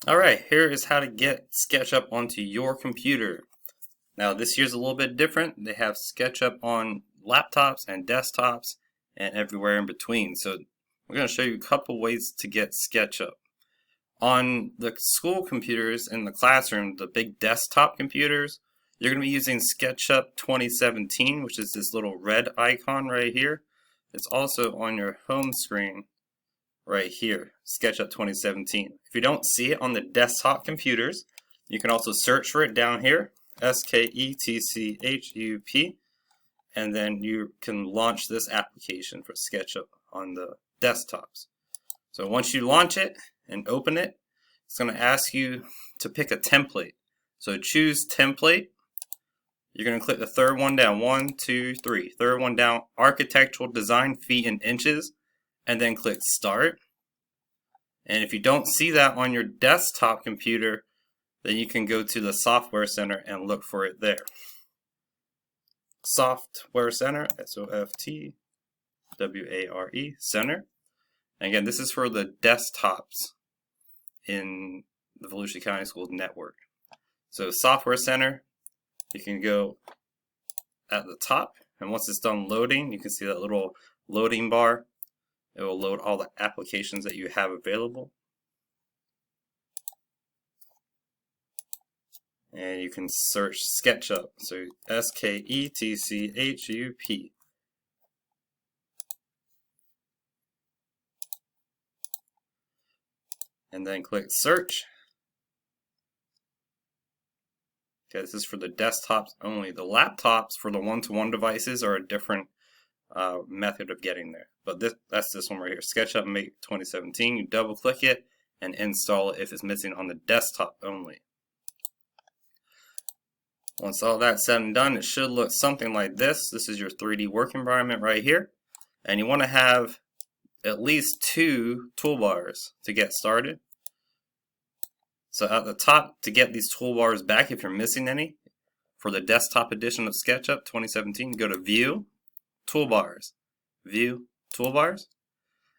Alright, here is how to get SketchUp onto your computer. Now this year's a little bit different. They have SketchUp on laptops and desktops and everywhere in between. So we're going to show you a couple ways to get SketchUp. On the school computers in the classroom, the big desktop computers, you're going to be using SketchUp 2017, which is this little red icon right here. It's also on your home screen right here, SketchUp 2017. If you don't see it on the desktop computers, you can also search for it down here, SketchUp, and then you can launch this application for SketchUp on the desktops. So once you launch it and open it, it's going to ask you to pick a template. So choose template. You're going to click the third one down, 1, 2, 3. Third one down, architectural design, feet and inches, and then click start. And if you don't see that on your desktop computer, then you can go to the Software Center and look for it there. Software Center, SoftWare Center. And again, this is for the desktops in the Volusia County Schools network. So Software Center, you can go at the top, and once it's done loading, you can see that little loading bar. It will load all the applications that you have available. And you can search SketchUp. So SketchUp. And then click search. Okay, this is for the desktops only. The laptops for the one-to-one devices are a different method of getting there. But that's this one right here, SketchUp Make 2017. You double click it and install it if it's missing on the desktop only. Once all that's said and done, it should look something like this. This is your 3D work environment right here. And you want to have at least 2 toolbars to get started. So at the top, to get these toolbars back if you're missing any, for the desktop edition of SketchUp 2017, go to View, Toolbars, View, Toolbars,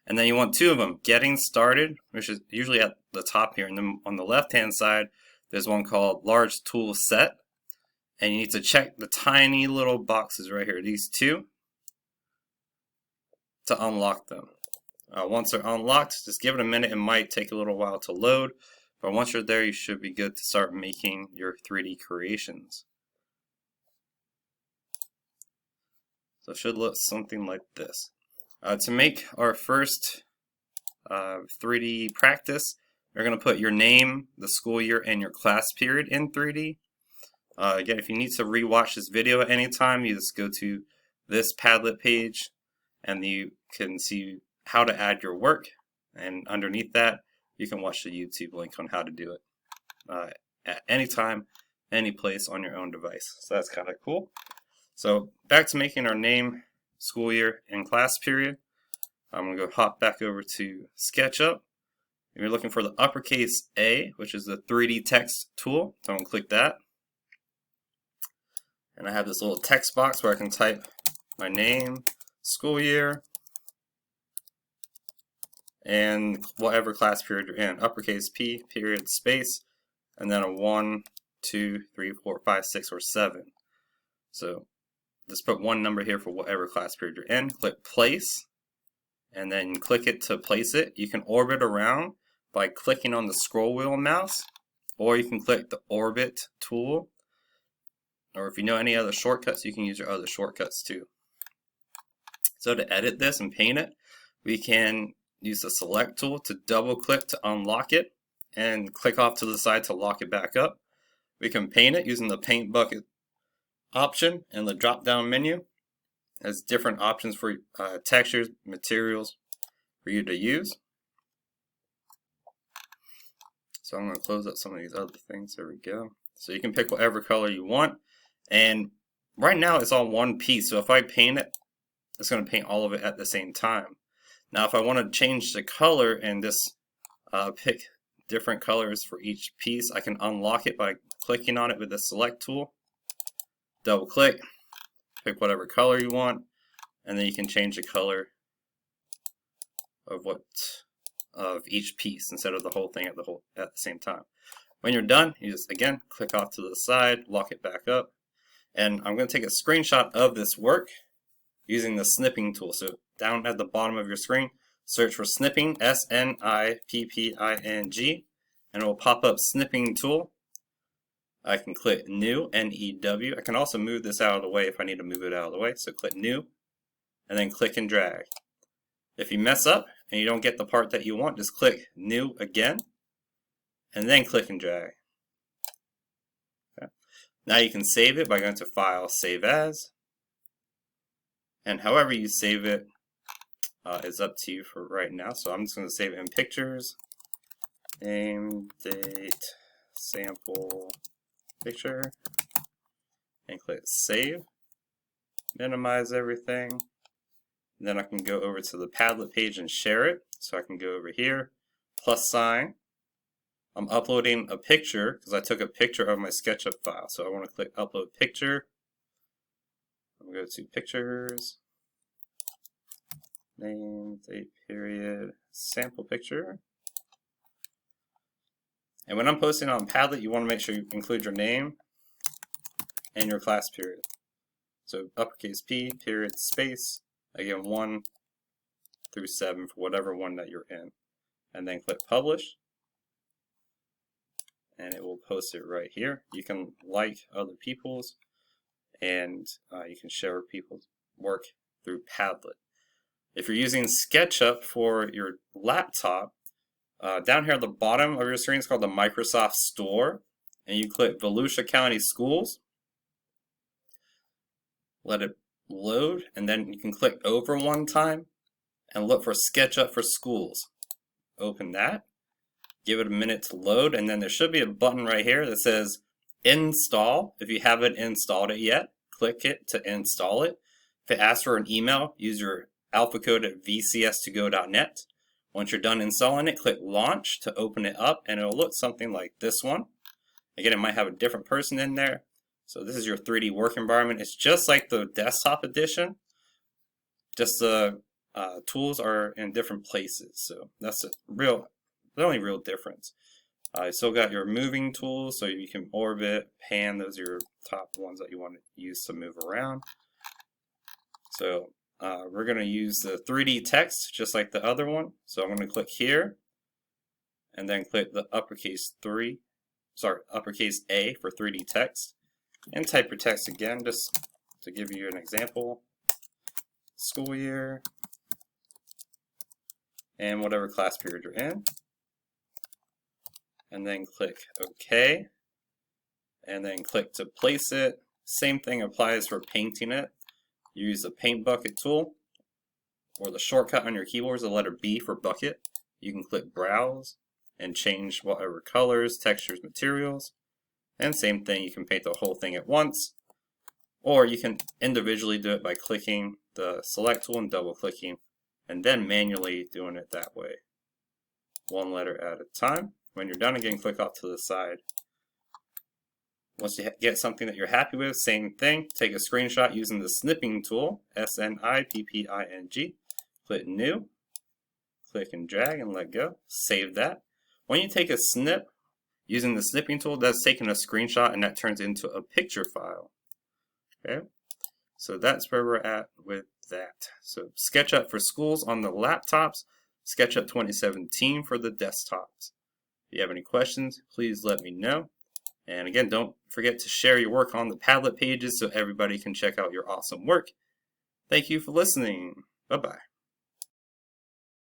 and then you want 2 of them, Getting Started, which is usually at the top here, and then on the left-hand side, there's one called Large Tool Set, and you need to check the tiny little boxes right here, these 2, to unlock them. Once they're unlocked, just give it a minute. It might take a little while to load, but once you're there, you should be good to start making your 3D creations. So it should look something like this. To make our first 3D practice, you're going to put your name, the school year, and your class period in 3D. Again, if you need to rewatch this video at any time, you just go to this Padlet page and you can see how to add your work, and underneath that you can watch the YouTube link on how to do it at any time, any place on your own device. So that's kind of cool. So back to making our name, school year, and class period. I'm going to go hop back over to SketchUp. You're looking for the uppercase A, which is the 3D text tool. So I'm going to click that. And I have this little text box where I can type my name, school year, and whatever class period you're in. Uppercase P, period, space, and then a 1, 2, 3, 4, 5, 6, or 7. So just put one number here for whatever class period you're in. Click place, and then click it to place it. You can orbit around by clicking on the scroll wheel mouse, or you can click the orbit tool. Or if you know any other shortcuts, you can use your other shortcuts too. So to edit this and paint it, we can use the select tool to double click to unlock it and click off to the side to lock it back up. We can paint it using the paint bucket option, and the drop down menu has different options for textures, materials for you to use. So I'm going to close up some of these other things. There we go. So you can pick whatever color you want. And right now it's all one piece, so if I paint it, it's going to paint all of it at the same time. Now if I want to change the color and just pick different colors for each piece, I can unlock it by clicking on it with the select tool. Double click, pick whatever color you want, and then you can change the color of what of each piece instead of the whole thing at the same time. When you're done, you just again click off to the side, lock it back up, and I'm going to take a screenshot of this work using the snipping tool. So down at the bottom of your screen, search for snipping, S-N-I-P-P-I-N-G, and it will pop up snipping tool. I can click new, N-E-W. I can also move this out of the way if I need to move it out of the way. So click new, and then click and drag. If you mess up and you don't get the part that you want, just click new again, and then click and drag. Okay. Now you can save it by going to File, Save As, and however you save it is up to you for right now. So I'm just going to save it in Pictures, name, date, sample, picture, and click Save. Minimize everything. Then I can go over to the Padlet page and share it. So I can go over here, plus sign. I'm uploading a picture because I took a picture of my SketchUp file. So I want to click Upload Picture. I'm going to go to Pictures, name, date, period, sample picture. And when I'm posting on Padlet, you want to make sure you include your name and your class period. So uppercase P, period, space, again 1 through 7 for whatever one that you're in. And then click Publish. And it will post it right here. You can like other people's, and you can share people's work through Padlet. If you're using SketchUp for your laptop, down here at the bottom of your screen is called the Microsoft Store, and you click Volusia County Schools. Let it load, and then you can click over one time and look for SketchUp for Schools. Open that. Give it a minute to load, and then there should be a button right here that says Install. If you haven't installed it yet, click it to install it. If it asks for an email, use your alpha code at vcs2go.net. Once you're done installing it, click Launch to open it up, and it'll look something like this one. Again, it might have a different person in there. So this is your 3D work environment. It's just like the desktop edition, just the tools are in different places. So that's the only real difference. You still got your moving tools, so you can orbit, pan, those are your top ones that you want to use to move around. So we're going to use the 3D text just like the other one. So I'm going to click here, and then click the uppercase A for 3D text, and type your text again just to give you an example. School year, and whatever class period you're in. And then click OK, and then click to place it. Same thing applies for painting it. You use the paint bucket tool, or the shortcut on your keyboard is the letter B for bucket. You can click Browse and change whatever colors, textures, materials. And same thing, you can paint the whole thing at once, or you can individually do it by clicking the select tool and double clicking, and then manually doing it that way, one letter at a time. When you're done, again, click off to the side. Once you get something that you're happy with, same thing, take a screenshot using the snipping tool, S-N-I-P-P-I-N-G, click new, click and drag and let go, save that. When you take a snip using the snipping tool, that's taking a screenshot and that turns into a picture file. Okay, so that's where we're at with that. So SketchUp for Schools on the laptops, SketchUp 2017 for the desktops. If you have any questions, please let me know. And again, don't forget to share your work on the Padlet pages so everybody can check out your awesome work. Thank you for listening. Bye-bye.